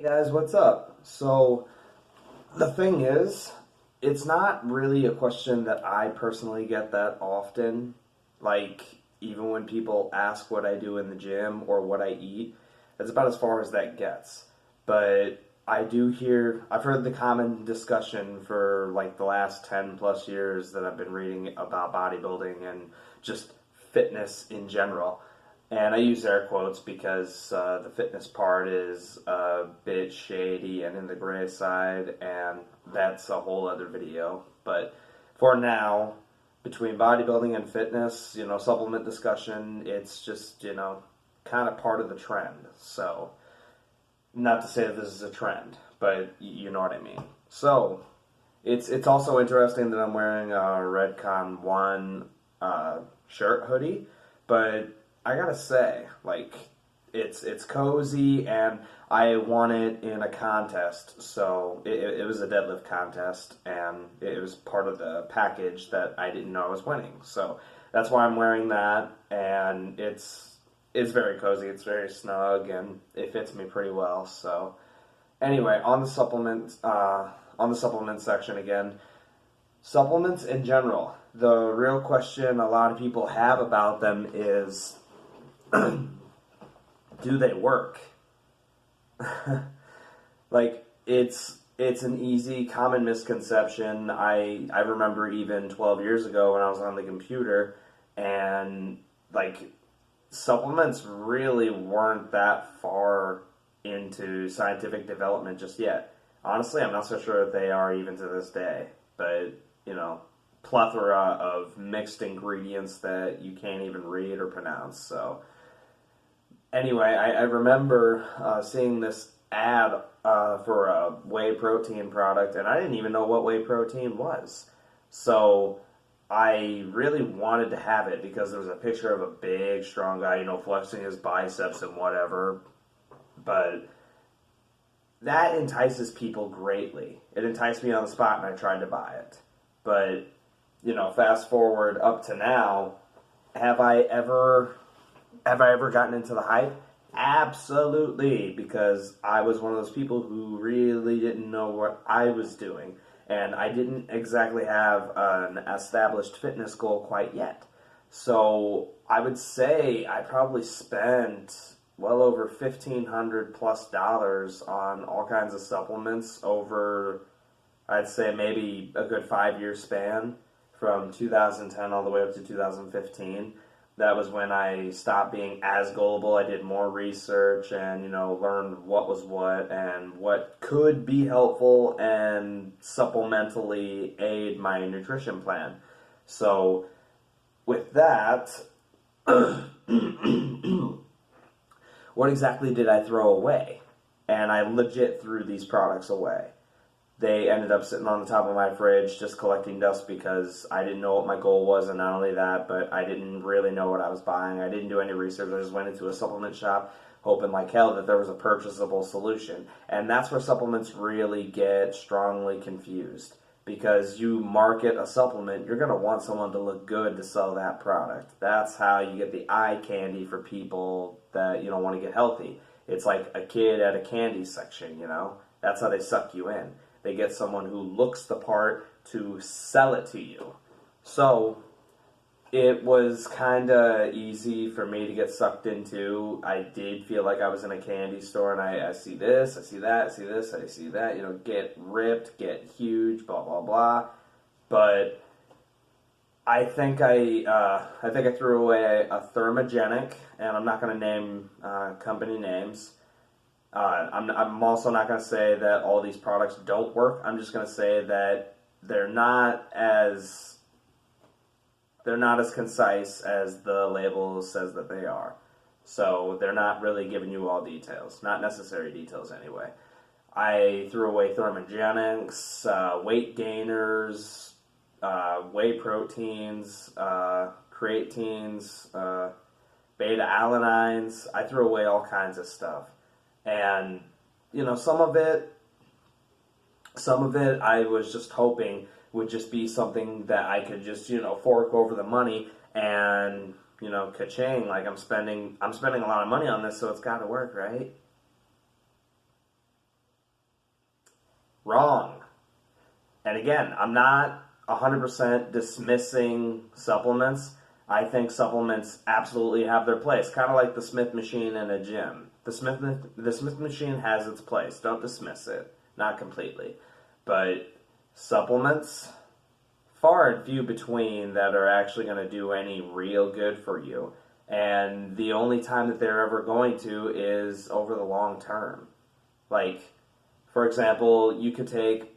Hey guys, what's up? So, the thing is, it's not really a question that I personally get that often. Like, even when people ask what I do in the gym or what I eat, that's about as far as that gets. But I've heard the common discussion for like the last 10 plus years that I've been reading about bodybuilding and just fitness in general. And I use air quotes because the fitness part is a bit shady and in the gray side, and that's a whole other video. But for now, between bodybuilding and fitness, supplement discussion, it's just, kind of part of the trend. So, not to say that this is a trend, but you know what I mean. So, it's also interesting that I'm wearing a Redcon 1 shirt hoodie, but I gotta say, like, it's cozy, and I won it in a contest. So it was a deadlift contest, and it was part of the package that I didn't know I was winning. So that's why I'm wearing that, and it's very cozy. It's very snug, and it fits me pretty well. So anyway, on the supplement section again. Supplements in general. The real question a lot of people have about them is, do they work? Like, it's an easy common misconception. I remember even 12 years ago when I was on the computer, and like, supplements really weren't that far into scientific development just yet. Honestly, I'm not so sure if they are even to this day. But, plethora of mixed ingredients that you can't even read or pronounce. So anyway, I remember seeing this ad for a whey protein product, and I didn't even know what whey protein was. So I really wanted to have it because there was a picture of a big, strong guy, flexing his biceps and whatever. But that entices people greatly. It enticed me on the spot, and I tried to buy it. But, fast forward up to now, have I ever gotten into the hype? Absolutely, because I was one of those people who really didn't know what I was doing, and I didn't exactly have an established fitness goal quite yet. So I would say I probably spent well over $1,500 plus dollars on all kinds of supplements over, I'd say, maybe a good 5 year span from 2010 all the way up to 2015. That was when I stopped being as gullible. I did more research and, learned what was what and what could be helpful and supplementally aid my nutrition plan. So, with that, what exactly did I throw away? And I legit threw these products away. They ended up sitting on the top of my fridge just collecting dust because I didn't know what my goal was, and not only that, but I didn't really know what I was buying. I didn't do any research. I just went into a supplement shop hoping like hell that there was a purchasable solution. And that's where supplements really get strongly confused. Because you market a supplement, you're going to want someone to look good to sell that product. That's how you get the eye candy for people that want to get healthy. It's like a kid at a candy section, That's how they suck you in. They get someone who looks the part to sell it to you. So it was kind of easy for me to get sucked into. I did feel like I was in a candy store, and I see this, I see that, I see this, I see that, get ripped, get huge, blah, blah, blah. But I think I threw away a Thermogenic, and I'm not going to name company names. I'm also not going to say that all these products don't work. I'm just going to say that they're not as concise as the label says that they are. So they're not really giving you all details, not necessary details anyway. I threw away Thermogenics, weight gainers, whey proteins, creatines, beta alanines. I threw away all kinds of stuff. And, some of it I was just hoping would just be something that I could just, fork over the money and, ka-ching, like I'm spending a lot of money on this, so it's got to work, right? Wrong. And again, I'm not 100% dismissing supplements. I think supplements absolutely have their place, kind of like the Smith machine in a gym. The Smith machine has its place. Don't dismiss it. Not completely. But supplements, far and few between that are actually going to do any real good for you. And the only time that they're ever going to is over the long term. Like, for example, you could take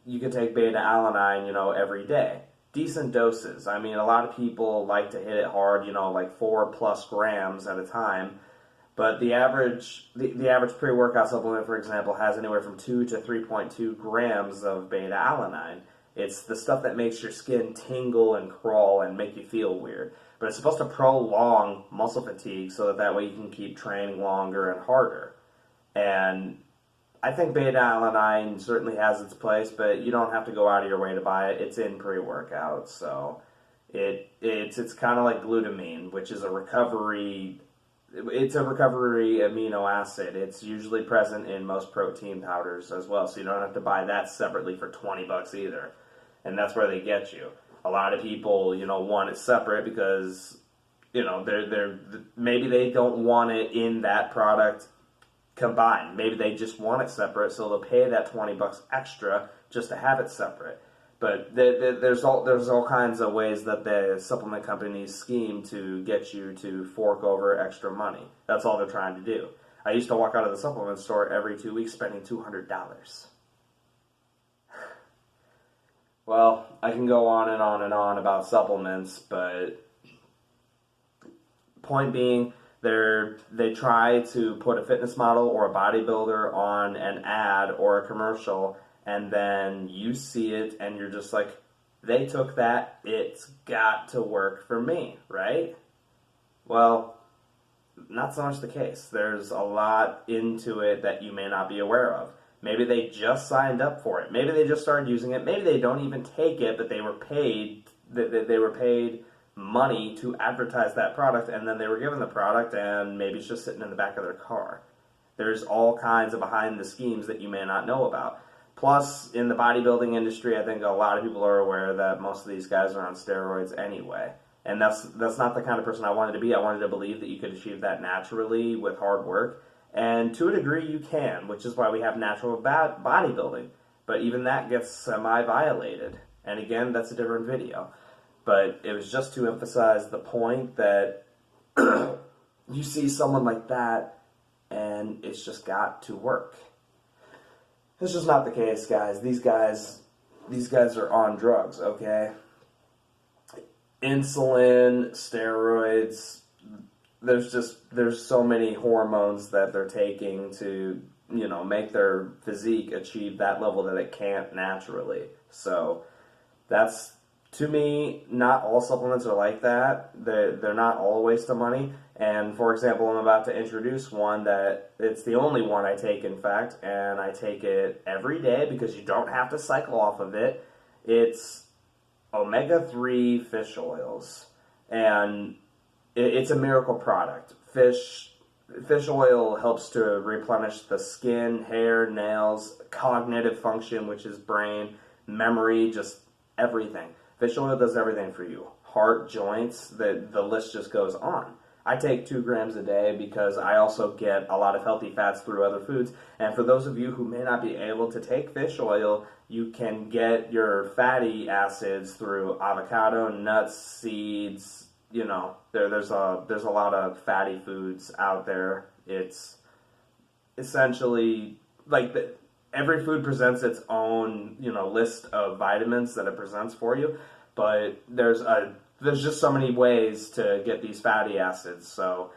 beta-alanine, every day. Decent doses. I mean, a lot of people like to hit it hard, like 4+ grams at a time. But the average pre-workout supplement, for example, has anywhere from 2 to 3.2 grams of beta-alanine. It's the stuff that makes your skin tingle and crawl and make you feel weird. But it's supposed to prolong muscle fatigue so that way you can keep training longer and harder. And I think beta-alanine certainly has its place, but you don't have to go out of your way to buy it. It's in pre-workouts, so it's kind of like glutamine, which is a recovery amino acid. It's usually present in most protein powders as well, so you don't have to buy that separately for $20 either. And that's where they get you. A lot of people, want it separate because, they're maybe they don't want it in that product combined. Maybe they just want it separate, so they'll pay that $20 extra just to have it separate. But there's all kinds of ways that the supplement companies scheme to get you to fork over extra money. That's all they're trying to do. I used to walk out of the supplement store every 2 weeks spending $200. Well, I can go on and on and on about supplements, but point being, they try to put a fitness model or a bodybuilder on an ad or a commercial, and then you see it and you're just like, they took that, it's got to work for me, right? Well, not so much the case. There's a lot into it that you may not be aware of. Maybe they just signed up for it. Maybe they just started using it. Maybe they don't even take it, but they were paid money to advertise that product, and then they were given the product, and maybe it's just sitting in the back of their car. There's all kinds of behind the schemes that you may not know about. Plus, in the bodybuilding industry, I think a lot of people are aware that most of these guys are on steroids anyway. And that's not the kind of person I wanted to be. I wanted to believe that you could achieve that naturally with hard work. And to a degree, you can, which is why we have natural bodybuilding. But even that gets semi-violated. And again, that's a different video. But it was just to emphasize the point that you see someone like that, and it's just got to work. It's just not the case, guys. These guys are on drugs, okay? Insulin, steroids, there's so many hormones that they're taking to, make their physique achieve that level that it can't naturally. So that's, to me, not all supplements are like that. They're not all a waste of money. And for example, I'm about to introduce one that it's the only one I take, in fact, and I take it every day because you don't have to cycle off of it. It's omega-3 fish oils, and it's a miracle product. Fish oil helps to replenish the skin, hair, nails, cognitive function, which is brain, memory, just everything. Fish oil does everything for you. Heart, joints, the list just goes on. I take 2 grams a day because I also get a lot of healthy fats through other foods. And for those of you who may not be able to take fish oil, you can get your fatty acids through avocado, nuts, seeds. There's a lot of fatty foods out there. It's essentially like every food presents its own, list of vitamins that it presents for you, but there's just so many ways to get these fatty acids. So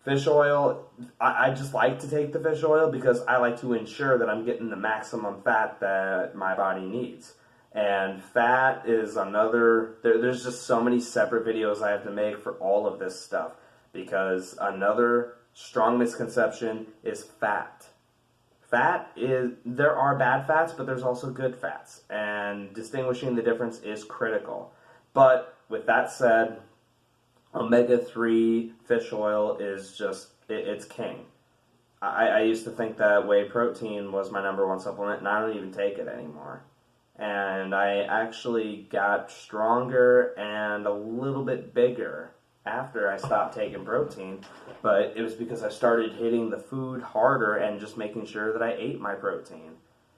fish oil, I just like to take the fish oil because I like to ensure that I'm getting the maximum fat that my body needs. And fat is another, there's just so many separate videos I have to make for all of this stuff, because another strong misconception is fat. There are bad fats, but there's also good fats, and distinguishing the difference is critical. But with that said, omega-3 fish oil is just, it's king. I used to think that whey protein was my number one supplement, and I don't even take it anymore. And I actually got stronger and a little bit bigger after I stopped taking protein, but it was because I started hitting the food harder and just making sure that I ate my protein.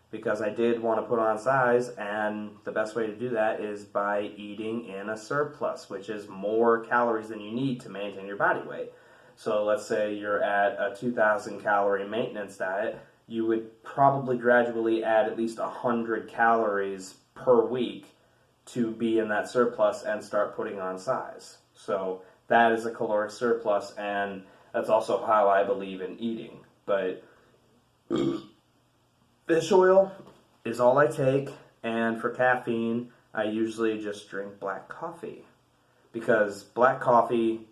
Because I did want to put on size, and the best way to do that is by eating in a surplus, which is more calories than you need to maintain your body weight. So let's say you're at a 2,000 calorie maintenance diet, you would probably gradually add at least 100 calories per week to be in that surplus and start putting on size. So that is a caloric surplus, and that's also how I believe in eating. But fish oil is all I take, and for caffeine, I usually just drink black coffee. Because black coffee,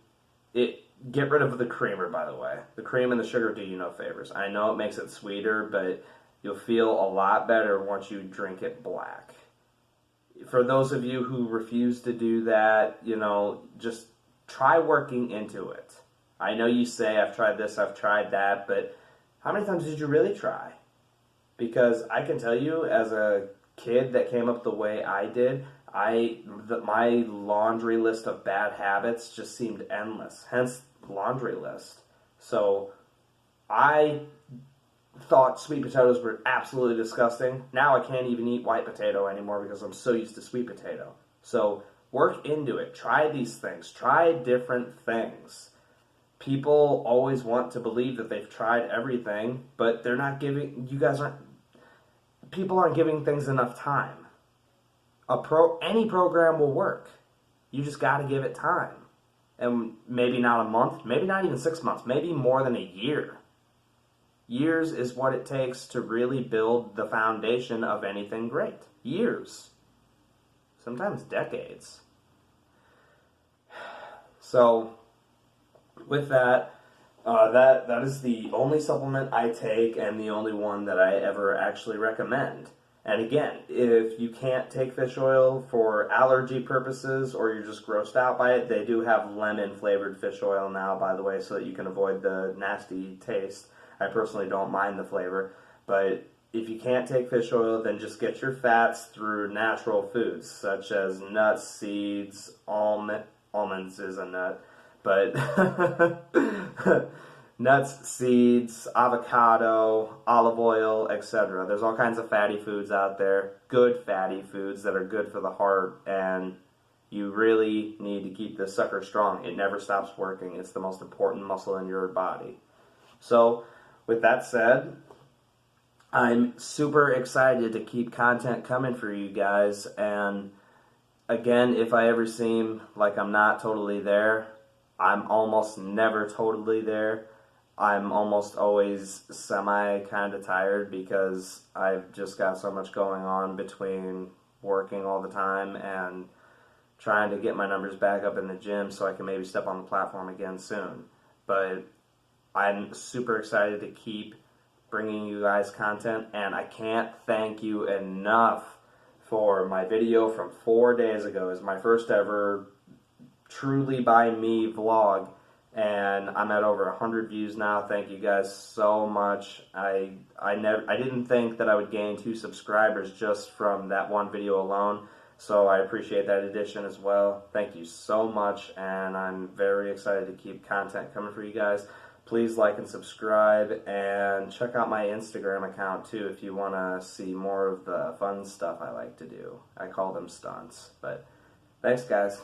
get rid of the creamer, by the way. The cream and the sugar do you no favors. I know it makes it sweeter, but you'll feel a lot better once you drink it black. For those of you who refuse to do that, just try working into it. I know you say, I've tried this, I've tried that, but how many times did you really try? Because I can tell you, as a kid that came up the way I did, my laundry list of bad habits just seemed endless. Hence, laundry list. So, I thought sweet potatoes were absolutely disgusting. Now I can't even eat white potato anymore because I'm so used to sweet potato. So, work into it. Try these things. Try different things. People always want to believe that they've tried everything, but they're not giving, people aren't giving things enough time. Any program will work. You just got to give it time. And maybe not a month, maybe not even 6 months, maybe more than a year. Years is what it takes to really build the foundation of anything great. Years. Sometimes decades. So, with that, that is the only supplement I take and the only one that I ever actually recommend. And again, if you can't take fish oil for allergy purposes or you're just grossed out by it, they do have lemon flavored fish oil now, by the way, so that you can avoid the nasty taste. I personally don't mind the flavor, but if you can't take fish oil, then just get your fats through natural foods such as nuts, seeds, almonds is a nut, but nuts, seeds, avocado, olive oil, etc. There's all kinds of fatty foods out there, good fatty foods that are good for the heart, and you really need to keep this sucker strong. It never stops working. It's the most important muscle in your body. So, with that said, I'm super excited to keep content coming for you guys, and again, if I ever seem like I'm not totally there, I'm almost never totally there. I'm almost always semi kind of tired because I've just got so much going on between working all the time and trying to get my numbers back up in the gym so I can maybe step on the platform again soon. But I'm super excited to keep bringing you guys content, and I can't thank you enough for my video from 4 days ago. It's my first ever truly by me vlog, and I'm at over 100 views now. Thank you guys so much. I didn't think that I would gain 2 subscribers just from that one video alone, so I appreciate that addition as well. Thank you so much, and I'm very excited to keep content coming for you guys. Please like and subscribe, and check out my Instagram account too if you want to see more of the fun stuff I like to do. I call them stunts, but thanks guys.